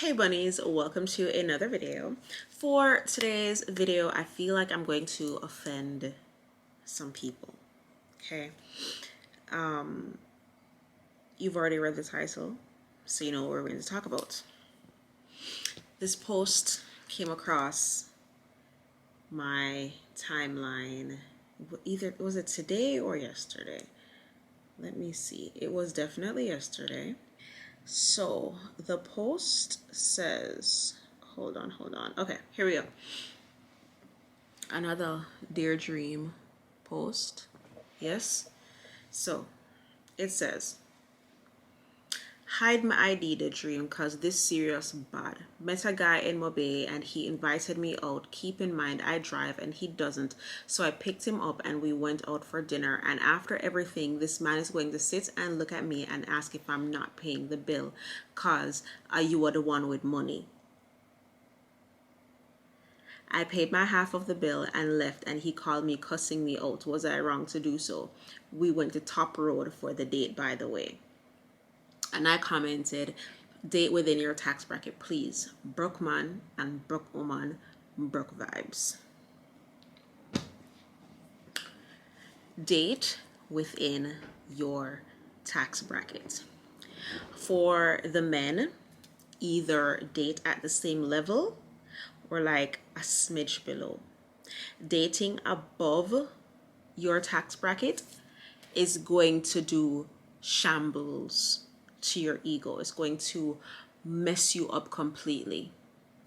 Hey bunnies, welcome to another video. For today's video, I feel like I'm going to offend some people. Okay. You've already read the title, so you know what we're going to talk about. This post came across my timeline. Either was it today or yesterday? Let me see. It was definitely yesterday. So the post says, hold on. Okay, here we go. Another Dear Dream post. Yes. So it says, hide my ID, the dream, cause this serious bad. Met a guy in Mobay and he invited me out. Keep in mind I drive and he doesn't. So I picked him up and we went out for dinner. And after everything, this man is going to sit and look at me and ask if I'm not paying the bill, cause you are the one with money. I paid my half of the bill and left, and he called me cussing me out. Was I wrong to do so? We went to Top Road for the date, by the way. And I commented, date within your tax bracket, please. Broke man and broke woman, broke vibes. Date within your tax bracket. For the men, either date at the same level or like a smidge below. Dating above your tax bracket is going to do shambles to your ego. It's going to mess you up completely.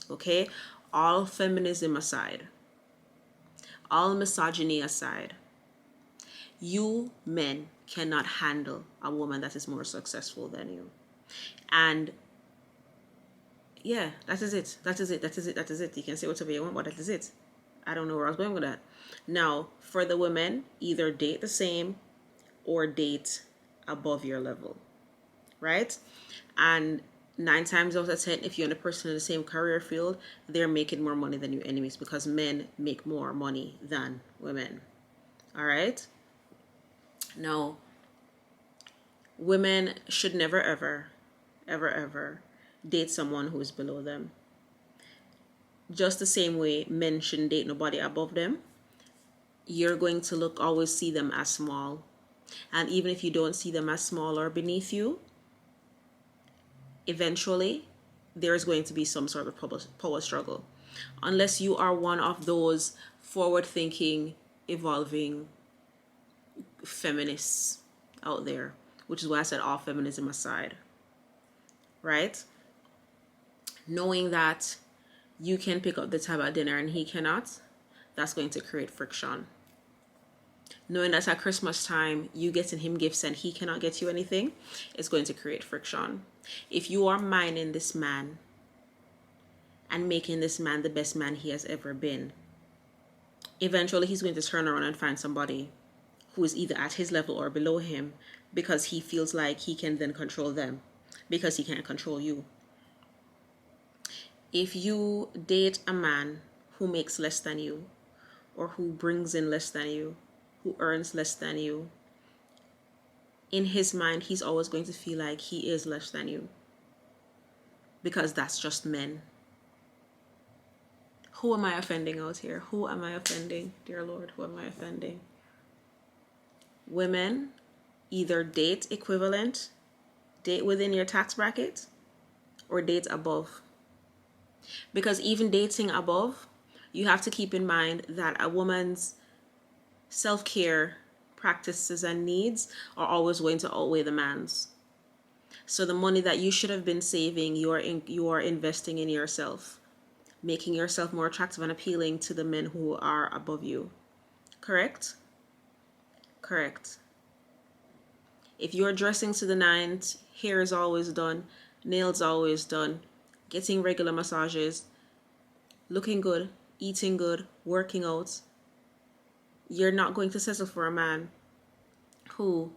Okay? All feminism aside, all misogyny aside, you men cannot handle a woman that is more successful than you. And yeah, that is it. You can say whatever you want, but that is it. I don't know where I was going with that. Now, for the women, either date the same or date above your level, right? And 9 times out of 10, if you're in a person in the same career field, they're making more money than your enemies because men make more money than women. All right? Now, women should never, ever date someone who is below them. Just the same way men shouldn't date nobody above them. You're going to always see them as small. And even if you don't see them as small or beneath you, eventually there's going to be some sort of power struggle. Unless you are one of those forward-thinking, evolving feminists out there, which is why I said all feminism aside, right? Knowing that you can pick up the tab at dinner and he cannot, that's going to create friction. Knowing that at Christmas time, you getting him gifts and he cannot get you anything, it's going to create friction. If you are mining this man and making this man the best man he has ever been, eventually he's going to turn around and find somebody who is either at his level or below him because he feels like he can then control them because he can't control you. If you date a man who makes less than you or who brings in less than you, who earns less than you, in his mind, he's always going to feel like he is less than you because that's just men. Who am I offending out here? Who am I offending? Dear Lord, who am I offending? Women, either date equivalent, date within your tax bracket, or date above. Because even dating above, you have to keep in mind that a woman's self-care practices and needs are always going to outweigh the man's. So the money that you should have been saving, you are investing in yourself, making yourself more attractive and appealing to the men who are above you. Correct? Correct. If you're dressing to the nines, hair is always done, nails always done, getting regular massages, looking good, eating good, working out, you're not going to settle for a man who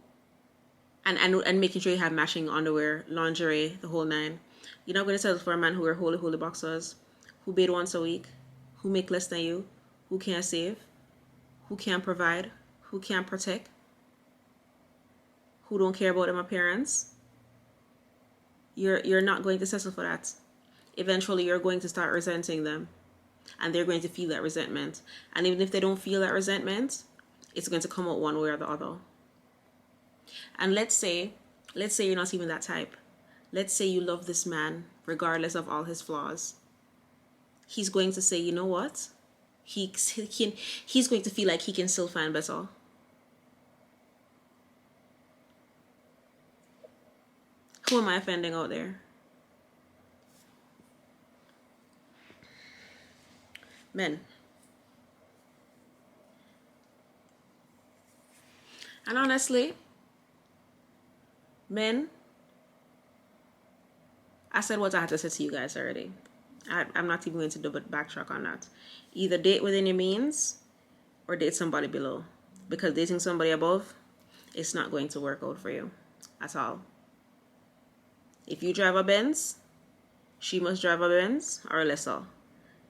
and making sure you have matching underwear, lingerie, the whole nine. You're not going to settle for a man who wear holy boxers, who bathe once a week, who make less than you, who can't save, who can't provide, who can't protect, who don't care about them appearance. You're not going to settle for that. eventually you're going to start resenting them, and they're going to feel that resentment. And even if they don't feel that resentment, it's going to come out one way or the other. And let's say you're not even that type. Let's say you love this man regardless of all his flaws. He's going to say, you know what? He's going to feel like he can still find better. Who am I offending out there? Men. And honestly, men, I said what I had to say to you guys already. I'm not even going to double backtrack on that. Either date within your means or date somebody below. Because dating somebody above, it's not going to work out for you at all. If you drive a Benz, she must drive a Benz or lesser.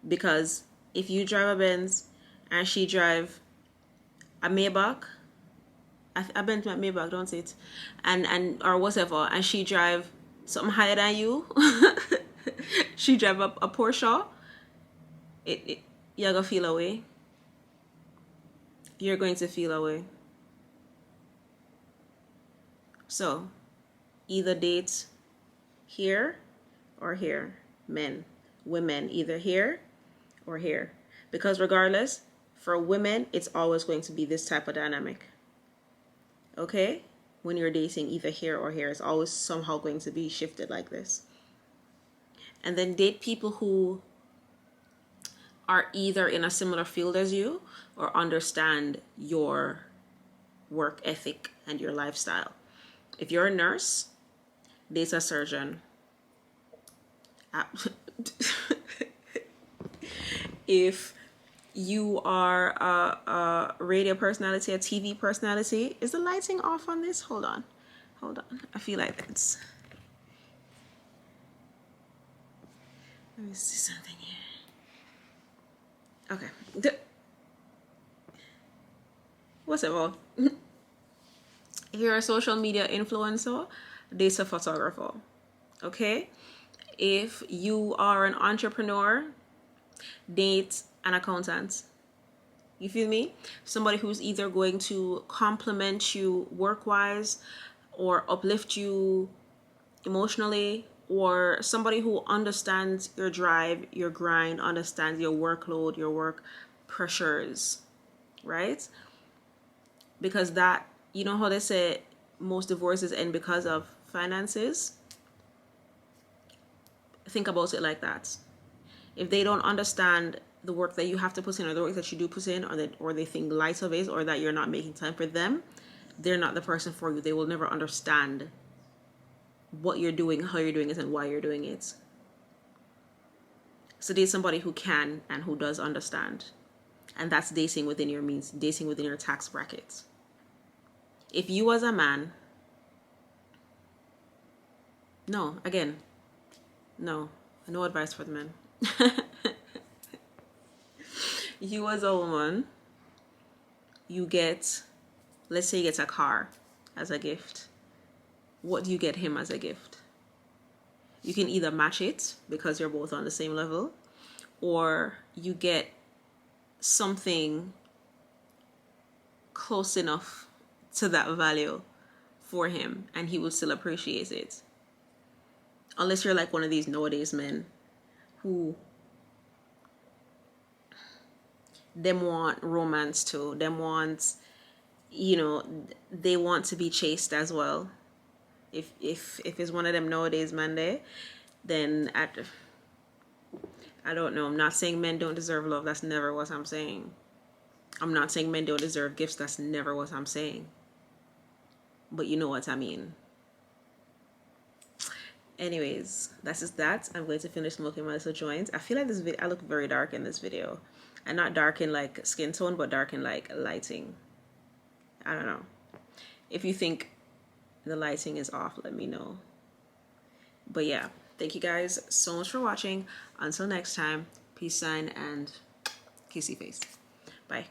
Because if you drive a Benz and she drive a Maybach, I've been to my Maybach, don't say it, and or whatever, and she drive something higher than you, she drive a Porsche, you're gonna feel away. You're going to feel away. So, either date here or here. Men, women, either here or here. Because regardless, for women, it's always going to be this type of dynamic. Okay? When you're dating either here or here, it's always somehow going to be shifted like this. And then date people who are either in a similar field as you or understand your work ethic and your lifestyle. If you're a nurse, date a surgeon. If you are a radio personality, a TV personality, is the lighting off on this? Hold on. I feel like it's... Let me see something here. Okay. Whatever. If you're a social media influencer, date a photographer. Okay? If you are an entrepreneur, date an accountant. You feel me? Somebody who's either going to compliment you work-wise or uplift you emotionally, or somebody who understands your drive, your grind, understands your workload, your work pressures, right? Because that, you know how they say most divorces end because of finances? Think about it like that. If they don't understand the work that you have to put in, or the work that you do put in, or they think light of it, or that you're not making time for them, they're not the person for you. They will never understand what you're doing, how you're doing it, and why you're doing it. So date somebody who can and who does understand. And that's dating within your means, dating within your tax bracket. If you as a man, no advice for the men. You as a woman, let's say you get a car as a gift. What do you get him as a gift? You can either match it because you're both on the same level, or you get something close enough to that value for him and he will still appreciate it. Unless you're like one of these nowadays men who them want romance too. Them want, they want to be chased as well. If it's one of them nowadays man there, then I don't know. I'm not saying men don't deserve love. That's never what I'm saying. I'm not saying men don't deserve gifts. That's never what I'm saying. But you know what I mean. Anyways, that's just that. I'm going to finish smoking my little joint. I feel like I look very dark in this video. And not dark in like skin tone, but dark in like lighting. I don't know. If you think the lighting is off, let me know. But yeah, thank you guys so much for watching. Until next time, peace, sign, and kissy face. Bye.